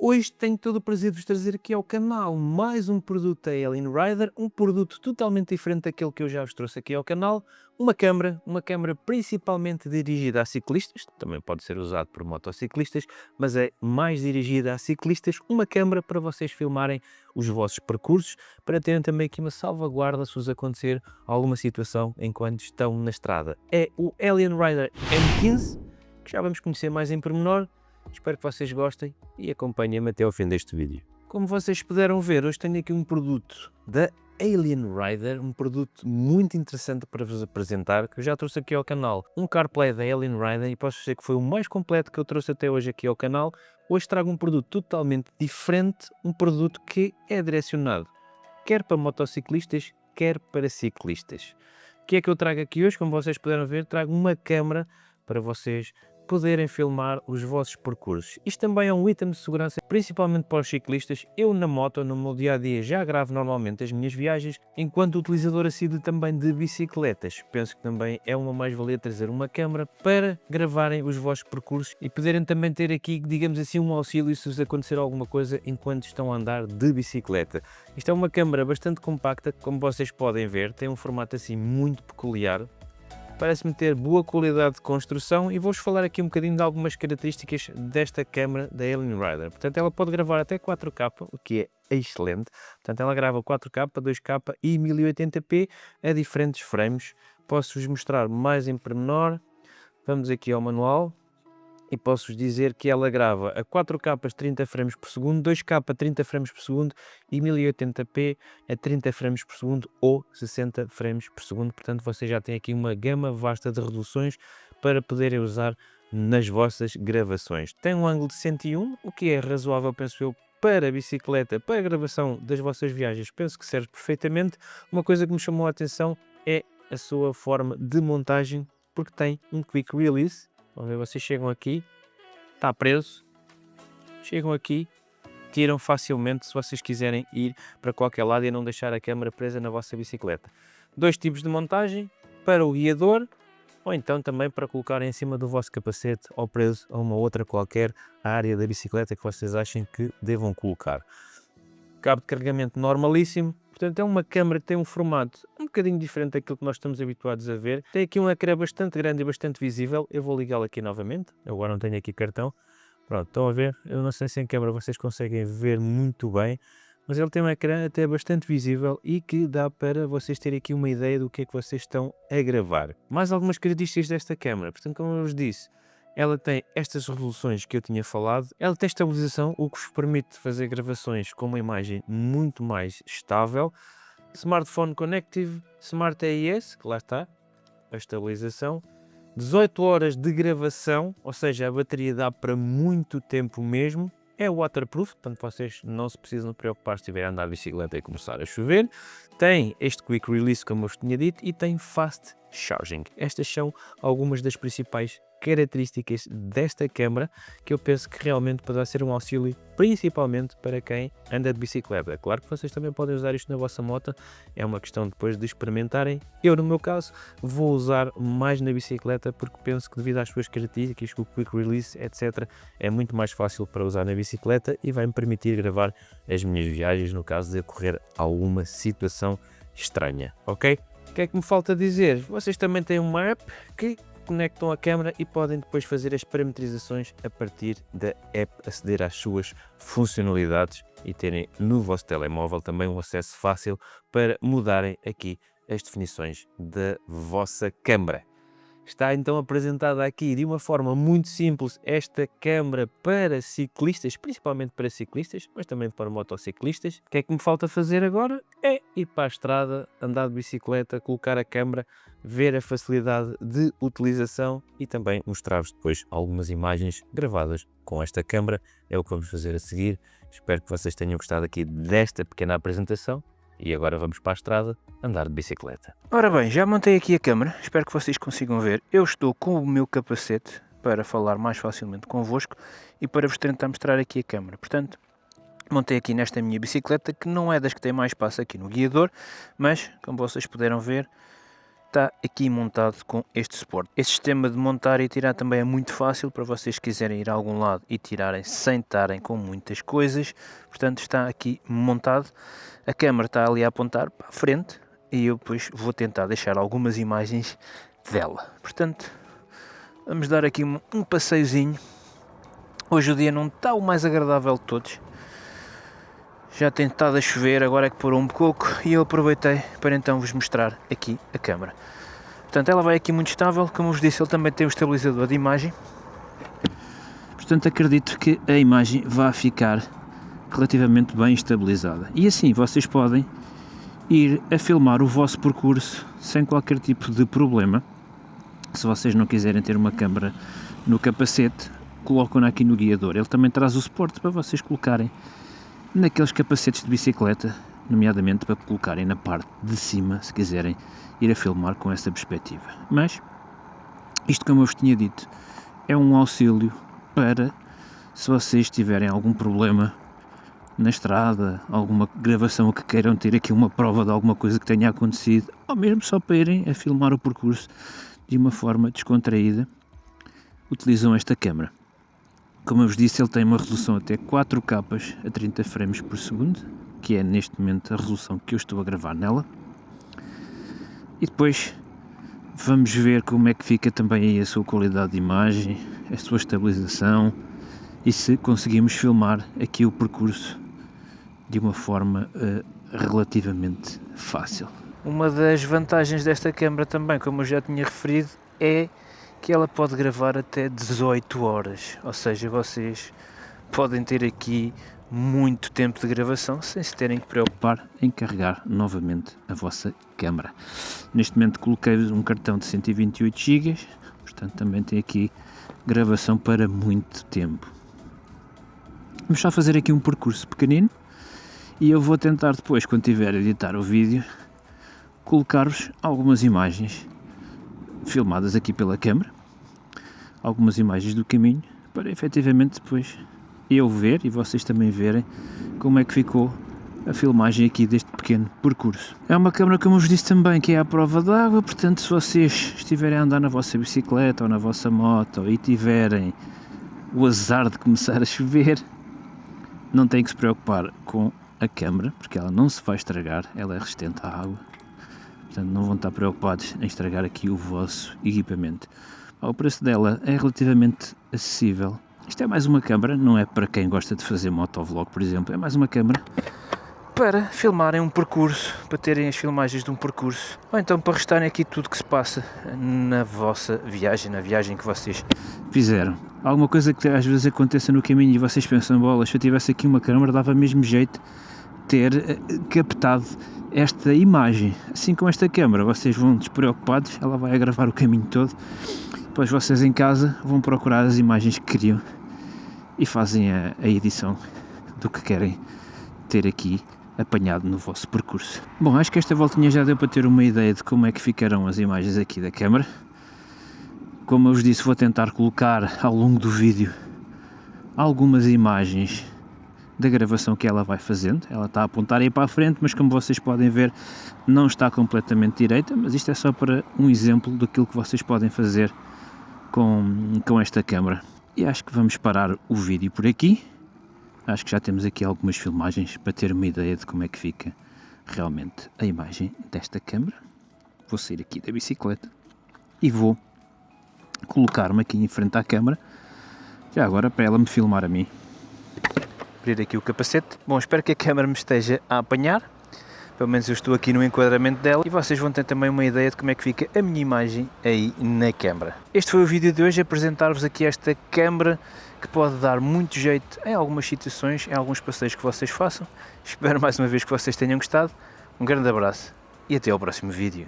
Hoje tenho todo o prazer de vos trazer aqui ao canal mais um produto da Alien Rider, um produto totalmente diferente daquele que eu já vos trouxe aqui ao canal, uma câmara principalmente dirigida a ciclistas, também pode ser usado por motociclistas, mas é mais dirigida a ciclistas, uma câmara para vocês filmarem os vossos percursos, para terem também aqui uma salvaguarda se vos acontecer alguma situação enquanto estão na estrada. É o Alien Rider M15, que já vamos conhecer mais em pormenor. Espero que vocês gostem e acompanhem-me até ao fim deste vídeo. Como vocês puderam ver, hoje tenho aqui um produto da Alien Rider, um produto muito interessante para vos apresentar, que eu já trouxe aqui ao canal, um CarPlay da Alien Rider, e posso dizer que foi o mais completo que eu trouxe até hoje aqui ao canal. Hoje trago um produto totalmente diferente, um produto que é direcionado quer para motociclistas, quer para ciclistas. O que é que eu trago aqui hoje? Como vocês puderam ver, trago uma câmara para vocês poderem filmar os vossos percursos. Isto também é um item de segurança, principalmente para os ciclistas. Eu na moto, no meu dia-a-dia, já gravo normalmente as minhas viagens, enquanto utilizador assíduo também de bicicletas. Penso que também é uma mais-valia trazer uma câmara para gravarem os vossos percursos e poderem também ter aqui, digamos assim, um auxílio se vos acontecer alguma coisa enquanto estão a andar de bicicleta. Isto é uma câmara bastante compacta, como vocês podem ver, tem um formato assim muito peculiar. Parece-me ter boa qualidade de construção e vou-vos falar aqui um bocadinho de algumas características desta câmara da Alien Rider. Portanto, ela pode gravar até 4K, o que é excelente. Portanto, ela grava 4K, 2K e 1080p a diferentes frames. Posso-vos mostrar mais em pormenor. Vamos aqui ao manual. E posso-vos dizer que ela grava a 4K 30 frames por segundo, 2K 30 frames por segundo e 1080p a 30 frames por segundo ou 60 frames por segundo. Portanto, vocês já têm aqui uma gama vasta de resoluções para poderem usar nas vossas gravações. Tem um ângulo de 101, o que é razoável, penso eu, para a bicicleta, para a gravação das vossas viagens. Penso que serve perfeitamente. Uma coisa que me chamou a atenção é a sua forma de montagem, porque tem um Quick Release. Vamos ver, vocês chegam aqui, está preso, chegam aqui, tiram facilmente se vocês quiserem ir para qualquer lado e não deixar a câmara presa na vossa bicicleta. Dois tipos de montagem, para o guiador ou então também para colocar em cima do vosso capacete ou preso a uma outra qualquer área da bicicleta que vocês achem que devam colocar. Cabo de carregamento normalíssimo. Portanto, é uma câmara que tem um formato um bocadinho diferente daquilo que nós estamos habituados a ver. Tem aqui um ecrã bastante grande e bastante visível. Eu vou ligá-lo aqui novamente. Eu agora não tenho aqui cartão. Pronto, estão a ver? Eu não sei se em câmara vocês conseguem ver muito bem, mas ele tem um ecrã até bastante visível e que dá para vocês terem aqui uma ideia do que é que vocês estão a gravar. Mais algumas características desta câmara. Portanto, como eu vos disse, ela tem estas resoluções que eu tinha falado, ela tem estabilização, o que vos permite fazer gravações com uma imagem muito mais estável. Smartphone Connective, Smart AES, que lá está, a estabilização. 18 horas de gravação, ou seja, a bateria dá para muito tempo mesmo. É waterproof, portanto vocês não se precisam preocupar se estiverem a andar de bicicleta e começar a chover. Tem este Quick Release, como eu vos tinha dito, e tem Fast Charging. Estas são algumas das principais características desta câmara que eu penso que realmente poderá ser um auxílio, principalmente para quem anda de bicicleta. Claro que vocês também podem usar isto na vossa moto, é uma questão depois de experimentarem. Eu, no meu caso, vou usar mais na bicicleta porque penso que devido às suas características, que o Quick Release, etc., é muito mais fácil para usar na bicicleta e vai-me permitir gravar as minhas viagens no caso de ocorrer alguma situação estranha, ok? O que é que me falta dizer? Vocês também têm uma app que conectam a câmera e podem depois fazer as parametrizações a partir da app, aceder às suas funcionalidades e terem no vosso telemóvel também um acesso fácil para mudarem aqui as definições da vossa câmara. Está então apresentada aqui de uma forma muito simples esta câmara para ciclistas, principalmente para ciclistas, mas também para motociclistas. O que é que me falta fazer agora? É ir para a estrada, andar de bicicleta, colocar a câmara, ver a facilidade de utilização e também mostrar-vos depois algumas imagens gravadas com esta câmara. É o que vamos fazer a seguir. Espero que vocês tenham gostado aqui desta pequena apresentação. E agora vamos para a estrada andar de bicicleta. Ora bem, já montei aqui a câmera, espero que vocês consigam ver. Eu estou com o meu capacete para falar mais facilmente convosco e para vos tentar mostrar aqui a câmera. Portanto, montei aqui nesta minha bicicleta, que não é das que tem mais espaço aqui no guiador, mas, como vocês puderam ver, está aqui montado com este suporte. Este sistema de montar e tirar também é muito fácil para vocês quiserem ir a algum lado e tirarem sem estarem com muitas coisas. Portanto, está aqui montado. A câmera está ali a apontar para a frente e eu depois vou tentar deixar algumas imagens dela. Portanto, vamos dar aqui um passeiozinho. Hoje o dia não está o mais agradável de todos. Já tem estado a chover, agora é que parou um pouco e eu aproveitei para então vos mostrar aqui a câmera. Portanto, ela vai aqui muito estável, como vos disse, ele também tem o estabilizador de imagem. Portanto, acredito que a imagem vai ficar relativamente bem estabilizada. E assim, vocês podem ir a filmar o vosso percurso sem qualquer tipo de problema. Se vocês não quiserem ter uma câmera no capacete, colocam-na aqui no guiador. Ele também traz o suporte para vocês colocarem naqueles capacetes de bicicleta, nomeadamente para colocarem na parte de cima, se quiserem ir a filmar com essa perspectiva. Mas, isto como eu vos tinha dito, é um auxílio para, se vocês tiverem algum problema na estrada, alguma gravação que queiram ter aqui uma prova de alguma coisa que tenha acontecido, ou mesmo só para irem a filmar o percurso de uma forma descontraída, utilizam esta câmera. Como eu vos disse, ele tem uma resolução até 4K a 30 frames por segundo, que é neste momento a resolução que eu estou a gravar nela. E depois vamos ver como é que fica também aí a sua qualidade de imagem, a sua estabilização e se conseguimos filmar aqui o percurso de uma forma relativamente fácil. Uma das vantagens desta câmera também, como eu já tinha referido, é que ela pode gravar até 18 horas, ou seja, vocês podem ter aqui muito tempo de gravação sem se terem que preocupar em carregar novamente a vossa câmera. Neste momento coloquei-vos um cartão de 128 GB, portanto também tem aqui gravação para muito tempo. Vamos só fazer aqui um percurso pequenino e eu vou tentar depois, quando tiver a editar o vídeo, colocar-vos algumas imagens filmadas aqui pela câmera, algumas imagens do caminho, para efetivamente depois eu ver e vocês também verem como é que ficou a filmagem aqui deste pequeno percurso. É uma câmera, como eu vos disse também, que é à prova d'água, portanto se vocês estiverem a andar na vossa bicicleta ou na vossa moto e tiverem o azar de começar a chover, não têm que se preocupar com a câmera, porque ela não se vai estragar, ela é resistente à água. Portanto, não vão estar preocupados em estragar aqui o vosso equipamento. O preço dela é relativamente acessível. Isto é mais uma câmara, não é para quem gosta de fazer motovlog, por exemplo. É mais uma câmara para filmarem um percurso, para terem as filmagens de um percurso. Ou então para restarem aqui tudo que se passa na vossa viagem, na viagem que vocês fizeram. Alguma coisa que às vezes aconteça no caminho e vocês pensam, bolas, se eu tivesse aqui uma câmara dava mesmo jeito ter captado esta imagem. Assim com esta câmera vocês vão despreocupados, ela vai a gravar o caminho todo, depois vocês em casa vão procurar as imagens que queriam e fazem a edição do que querem ter aqui apanhado no vosso percurso. Bom, acho que esta voltinha já deu para ter uma ideia de como é que ficarão as imagens aqui da câmera. Como eu vos disse, vou tentar colocar ao longo do vídeo algumas imagens da gravação que ela vai fazendo. Ela está a apontar aí para a frente, mas como vocês podem ver não está completamente direita, mas isto é só para um exemplo daquilo que vocês podem fazer com esta câmera. E acho que vamos parar o vídeo por aqui. Acho que já temos aqui algumas filmagens para ter uma ideia de como é que fica realmente a imagem desta câmera. Vou sair aqui da bicicleta e vou colocar-me aqui em frente à câmera, já agora para ela me filmar a mim. Abrir aqui o capacete. Bom, espero que a câmera me esteja a apanhar. Pelo menos eu estou aqui no enquadramento dela e vocês vão ter também uma ideia de como é que fica a minha imagem aí na câmara. Este foi o vídeo de hoje, apresentar-vos aqui esta câmara que pode dar muito jeito em algumas situações, em alguns passeios que vocês façam. Espero mais uma vez que vocês tenham gostado. Um grande abraço e até ao próximo vídeo.